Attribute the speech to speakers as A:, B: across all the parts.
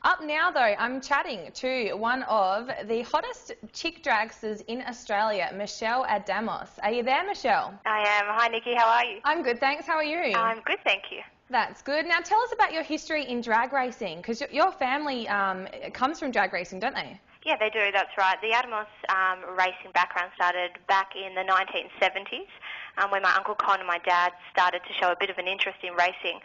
A: Up now, though, I'm chatting to one of the hottest chick dragsters in Australia, Michelle Adamos. Are you there, Michelle?
B: I am. Hi, Nikki. How are you?
A: I'm good, thanks. How are you?
B: I'm good, thank you.
A: That's good. Now, tell us about your history in drag racing, because your family comes from drag racing, don't they?
B: Yeah, they do. That's right. The Adamos racing background started back in the 1970s. When my Uncle Con and my dad started to show a bit of an interest in racing.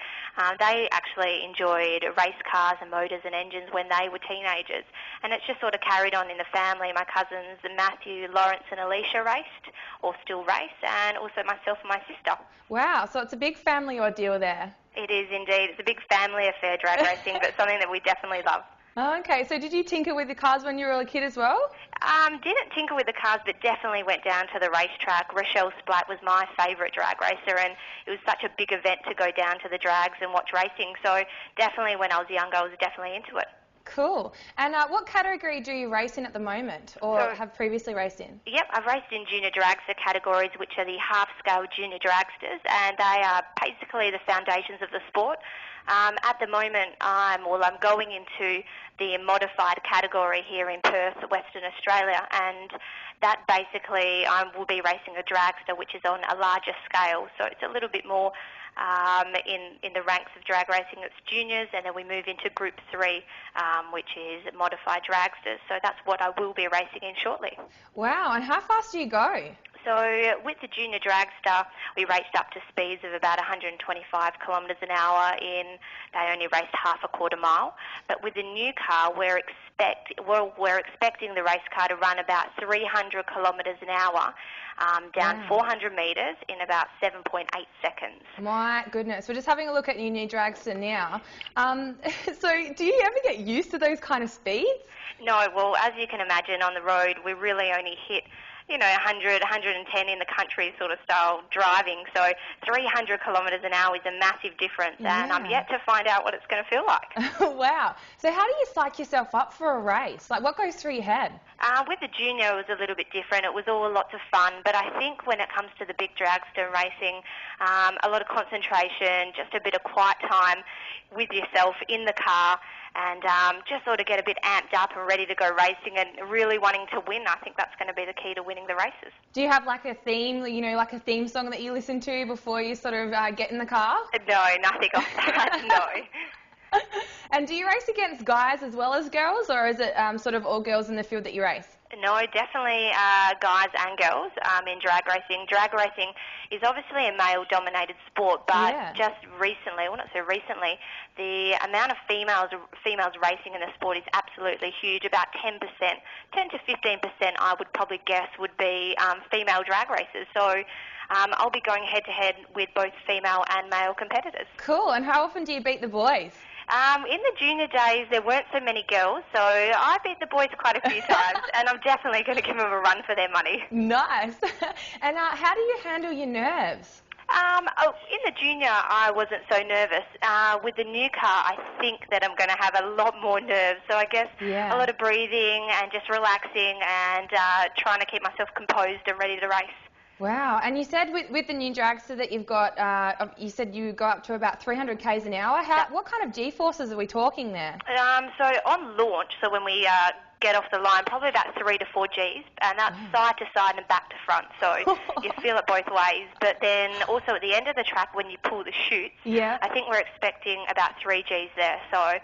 B: They actually enjoyed race cars and motors and engines when they were teenagers, and it's just sort of carried on in the family. My cousins Matthew, Lawrence and Alicia raced, or still race, and also myself and my sister.
A: Wow, so it's a big family ordeal there.
B: It is indeed. It's a big family affair, drag racing, but something that we definitely love.
A: Oh, okay, so did you tinker with the cars when you were a kid as well?
B: Didn't tinker with the cars, but definitely went down to the racetrack. Rochelle Splatt was my favourite drag racer, and it was such a big event to go down to the drags and watch racing. So definitely when I was younger, I was definitely into it.
A: Cool. And what category do you race in at the moment, or have previously raced in?
B: Yep, I've raced in junior dragster categories, which are the half-scale junior dragsters, and they are basically the foundations of the sport. At the moment, I'm going into the modified category here in Perth, Western Australia, and that basically I will be racing a dragster, which is on a larger scale, so it's a little bit more in the ranks of drag racing. It's juniors, and then we move into Group 3, which is modified dragsters. So that's what I will be racing in shortly.
A: Wow, and how fast do you go?
B: So with the junior dragster, we raced up to speeds of about 125 kilometres an hour they only raced half a quarter mile. But with the new car, we're expecting the race car to run about 300 kilometres an hour, down 400 metres in about 7.8 seconds.
A: My goodness, we're just having a look at your new dragster now. So do you ever get used to those kind of speeds?
B: No, well, as you can imagine, on the road, we really only hit 100, 110 in the country sort of style driving. So 300 kilometres an hour is a massive difference, and I'm yet to find out what it's going to feel like.
A: Wow. So how do you psych yourself up for a race? Like, what goes through your head?
B: With the junior, it was a little bit different. It was all lots of fun, but I think when it comes to the big dragster racing, a lot of concentration, just a bit of quiet time with yourself in the car, and just sort of get a bit amped up and ready to go racing and really wanting to win. I think that's going to be the key to winning the races. Do
A: you have like a theme, like a theme song that you listen to before you sort of get in the car?
B: No, nothing of that, no.
A: And do you race against guys as well as girls, or is it sort of all girls in the field that you race?
B: No, definitely guys and girls in drag racing. Drag racing is obviously a male-dominated sport, but just recently, well, not so recently, the amount of females racing in the sport is absolutely huge. About 10%, 10 to 15%, I would probably guess, would be female drag racers. So I'll be going head-to-head with both female and male competitors.
A: Cool. And how often do you beat the boys?
B: In the junior days, there weren't so many girls, so I beat the boys quite a few times, and I'm definitely going to give them a run for their money.
A: Nice. And how do you handle your nerves?
B: In the junior, I wasn't so nervous. With the new car, I think that I'm going to have a lot more nerves. So I guess a lot of breathing and just relaxing and trying to keep myself composed and ready to race.
A: Wow. And you said with the new dragster that you've got, you said you go up to about 300 k's an hour. What kind of G-forces are we talking there?
B: So on launch, so when we get off the line, probably about 3 to 4 Gs, and that's side to side and back to front, so you feel it both ways. But then also at the end of the track, when you pull the chutes, I think we're expecting about 3 Gs there. So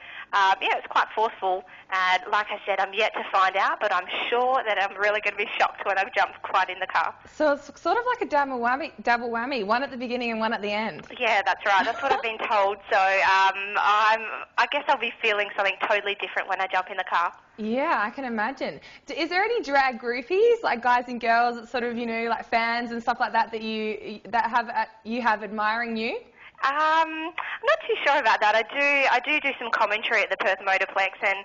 B: it's quite forceful. And like I said, I'm yet to find out, but I'm sure that I'm really going to be shocked when I jump quite in the car.
A: So it's sort of like a double whammy, one at the beginning and one at the end.
B: Yeah, that's right. That's what I've been told. So I guess I'll be feeling something totally different when I jump in the car.
A: Yeah, I can imagine. Is there any drag groupies, like guys and girls, that sort of, like fans and stuff like that you have admiring you?
B: I'm not too sure about that. I do some commentary at the Perth Motorplex, and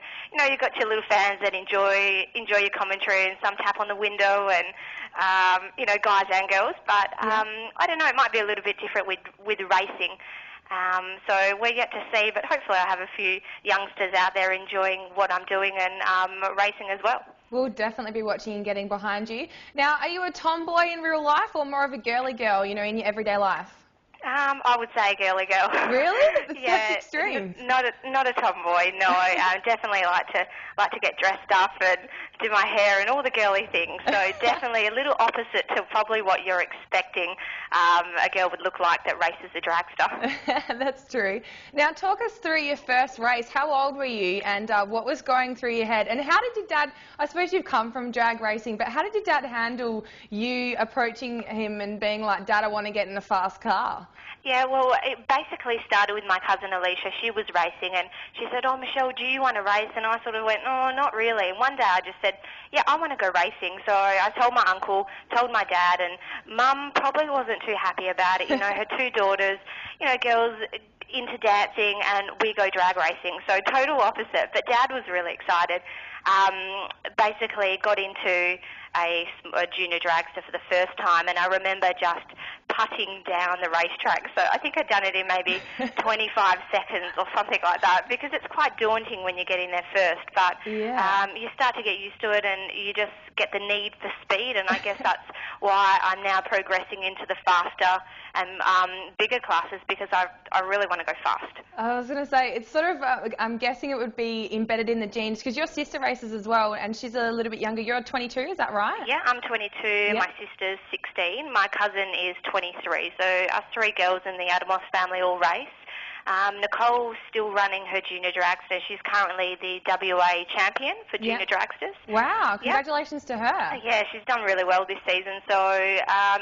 B: you've got your little fans that enjoy your commentary, and some tap on the window, and guys and girls. But I don't know. It might be a little bit different with racing. So we're yet to see, but hopefully I have a few youngsters out there enjoying what I'm doing and racing as well.
A: We'll definitely be watching and getting behind you. Now, are you a tomboy in real life or more of a girly girl, in your everyday life?
B: I would say girly girl.
A: Really?
B: Yeah,
A: That's extreme.
B: Not a tomboy. No, definitely like to get dressed up and do my hair and all the girly things. So definitely a little opposite to probably what you're expecting a girl would look like that races a dragster.
A: That's true. Now, talk us through your first race. How old were you, and what was going through your head? And how did your dad? I suppose you've come from drag racing, but how did your dad handle you approaching him and being like, "Dad, I want to get in a fast car"?
B: Yeah, well, it basically started with my cousin Alicia. She was racing, and she said, "Oh, Michelle, do you want to race?" And I sort of went, "Oh, not really." And one day I just said, "Yeah, I want to go racing." So I told my uncle, told my dad, and Mum probably wasn't too happy about it. You know, her two daughters, you know, girls into dancing, and we go drag racing. So total opposite. But Dad was really excited. Basically got into a junior dragster for the first time, and I remember just putting down the racetrack. So I think I'd done it in maybe 25 seconds or something like that, because it's quite daunting when you get in there first. But you start to get used to it, and you just get the need for speed, and I guess that's why I'm now progressing into the faster and bigger classes, because I really want to go fast.
A: I was going to say, it's sort of, I'm guessing it would be embedded in the genes, because your sister races as well, and she's a little bit younger. You're 22, is that right?
B: Yeah, I'm 22. Yep. My sister's 16. My cousin is 23. So us three girls in the Adamos family all race. Nicole's still running her junior dragster. She's currently the WA champion for junior dragsters.
A: Wow, congratulations to her.
B: Yeah, she's done really well this season. So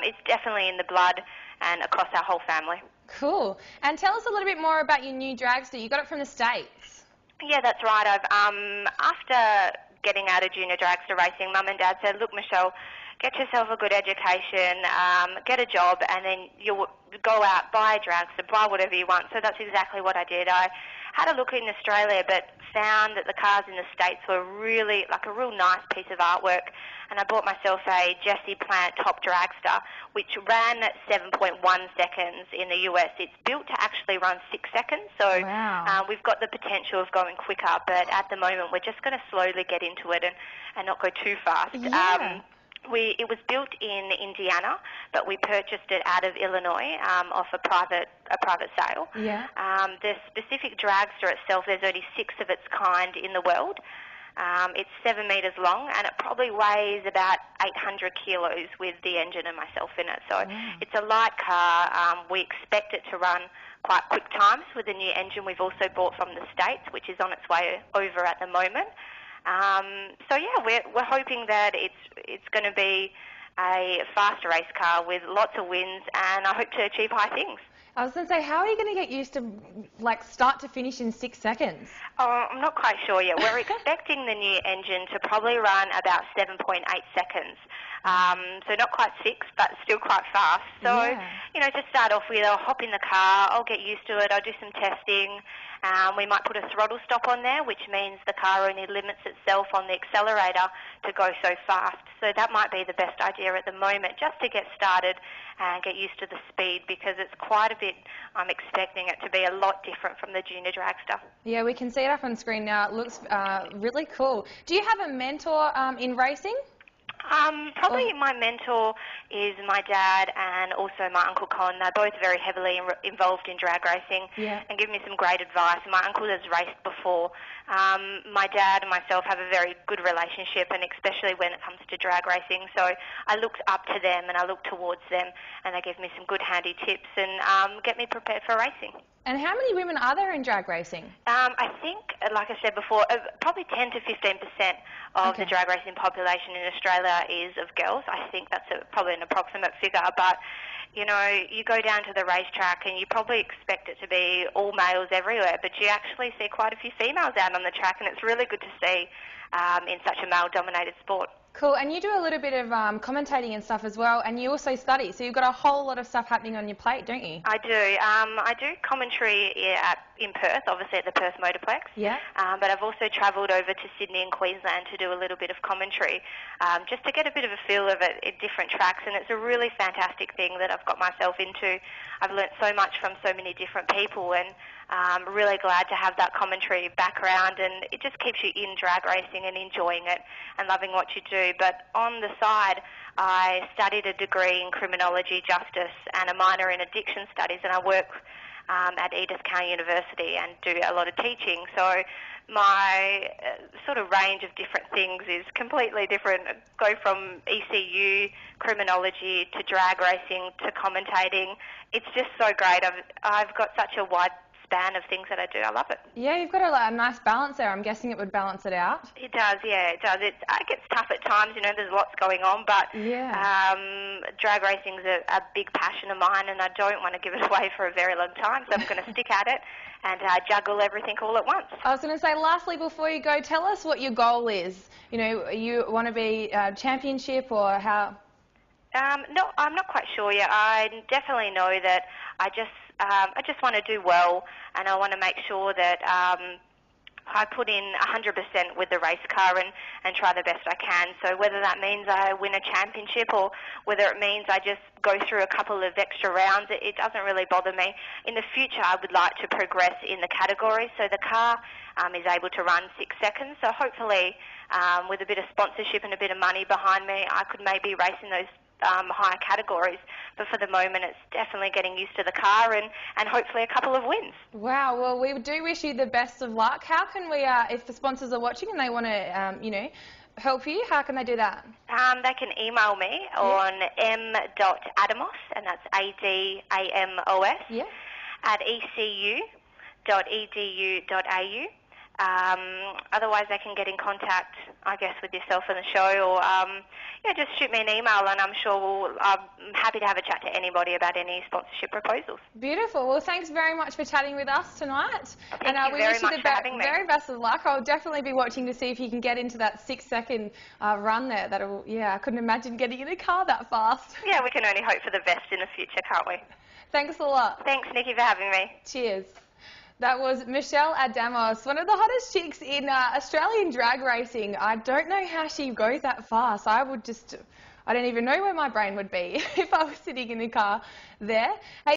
B: it's definitely in the blood and across our whole family.
A: Cool. And tell us a little bit more about your new dragster. You got it from the States.
B: Yeah, that's right. After getting out of junior dragster racing, Mum and Dad said, "Look, Michelle, get yourself a good education, get a job, and then you'll go out, buy a dragster, buy whatever you want." So that's exactly what I did. I had a look in Australia, but found that the cars in the States were really like a real nice piece of artwork. And I bought myself a Jesse Plant top dragster, which ran at 7.1 seconds in the US. It's built to actually run 6 seconds, so we've got the potential of going quicker, but at the moment we're just going to slowly get into it and not go too fast.
A: Yeah.
B: It was built in Indiana, but we purchased it out of Illinois off a private sale.
A: Yeah.
B: The specific dragster itself, there's only 6 of its kind in the world. It's 7 metres long, and it probably weighs about 800 kilos with the engine and myself in it. So it's a light car. We expect it to run quite quick times with the new engine we've also bought from the States, which is on its way over at the moment. So yeah, we're hoping that it's going to be a fast race car with lots of wins, and I hope to achieve high things.
A: I was going to say, how are you going to get used to like start to finish in 6 seconds?
B: Oh, I'm not quite sure yet. We're expecting the new engine to probably run about 7.8 seconds. So not quite 6, but still quite fast. So, you know, to start off with, I'll hop in the car, I'll get used to it, I'll do some testing. We might put a throttle stop on there, which means the car only limits itself on the accelerator to go so fast. So that might be the best idea at the moment, just to get started and get used to the speed, because it's quite a bit, I'm expecting it to be a lot different from the junior dragster.
A: Yeah, we can see it up on screen now. It looks really cool. Do you have a mentor in racing?
B: Probably my mentor is my dad and also my Uncle Con. They're both very heavily involved in drag racing and give me some great advice. My uncle has raced before. My dad and myself have a very good relationship, and especially when it comes to drag racing. So I looked up to them and I look towards them, and they give me some good handy tips and get me prepared for racing.
A: And how many women are there in drag racing?
B: I think, like I said before, probably 10 to 15% of the drag racing population in Australia is of girls. I think that's probably an approximate figure, but you know, you go down to the racetrack and you probably expect it to be all males everywhere, but you actually see quite a few females out on the track, and it's really good to see in such a male-dominated sport.
A: Cool, and you do a little bit of commentating and stuff as well, and you also study, so you've got a whole lot of stuff happening on your plate, don't you?
B: I do. I do commentary at in Perth, obviously at the Perth Motorplex.
A: Yeah.
B: But I've also travelled over to Sydney and Queensland to do a little bit of commentary, just to get a bit of a feel of it at different tracks. And it's a really fantastic thing that I've got myself into. I've learnt so much from so many different people, and I'm really glad to have that commentary background, and it just keeps you in drag racing and enjoying it and loving what you do. But on the side, I studied a degree in criminology, justice, and a minor in addiction studies, and I work at Edith County University and do a lot of teaching. So my sort of range of different things is completely different. Go from ECU, criminology, to drag racing, to commentating. It's just so great. I've got such a wide span of things that I do. I love it.
A: Yeah, you've got a nice balance there. I'm guessing it would balance it out.
B: It does, yeah, it does. It gets tough at times, you know, there's lots going on, but drag racing is a big passion of mine, and I don't want to give it away for a very long time, so I'm going to stick at it and juggle everything all at once.
A: I was going to say, lastly, before you go, tell us what your goal is. You know, you want to be championship, or how?
B: No, I'm not quite sure yet. I definitely know that I just want to do well, and I want to make sure that I put in 100% with the race car and try the best I can. So whether that means I win a championship or whether it means I just go through a couple of extra rounds, it doesn't really bother me. In the future, I would like to progress in the category, so the car is able to run 6 seconds. So hopefully, with a bit of sponsorship and a bit of money behind me, I could maybe race in those higher categories, but for the moment it's definitely getting used to the car and hopefully a couple of wins.
A: Wow, well, we do wish you the best of luck. How can we, if the sponsors are watching and they want to, you know, help you, how can they do that?
B: They can email me on m.adamos, and that's ADAMOS, at ecu.edu.au. Otherwise, they can get in contact, I guess, with yourself and the show, or just shoot me an email, and I'm sure I'm happy to have a chat to anybody about any sponsorship proposals.
A: Beautiful. Well, thanks very much for chatting with us tonight.
B: Thank you very much for having me.
A: Very best of luck. I'll definitely be watching to see if you can get into that 6-second run there. I couldn't imagine getting in a car that fast.
B: Yeah, we can only hope for the best in the future, can't we?
A: Thanks a lot.
B: Thanks, Nikki, for having me.
A: Cheers. That was Michelle Adamos, one of the hottest chicks in Australian drag racing. I don't know how she goes that fast. I don't even know where my brain would be if I was sitting in the car there. Hey,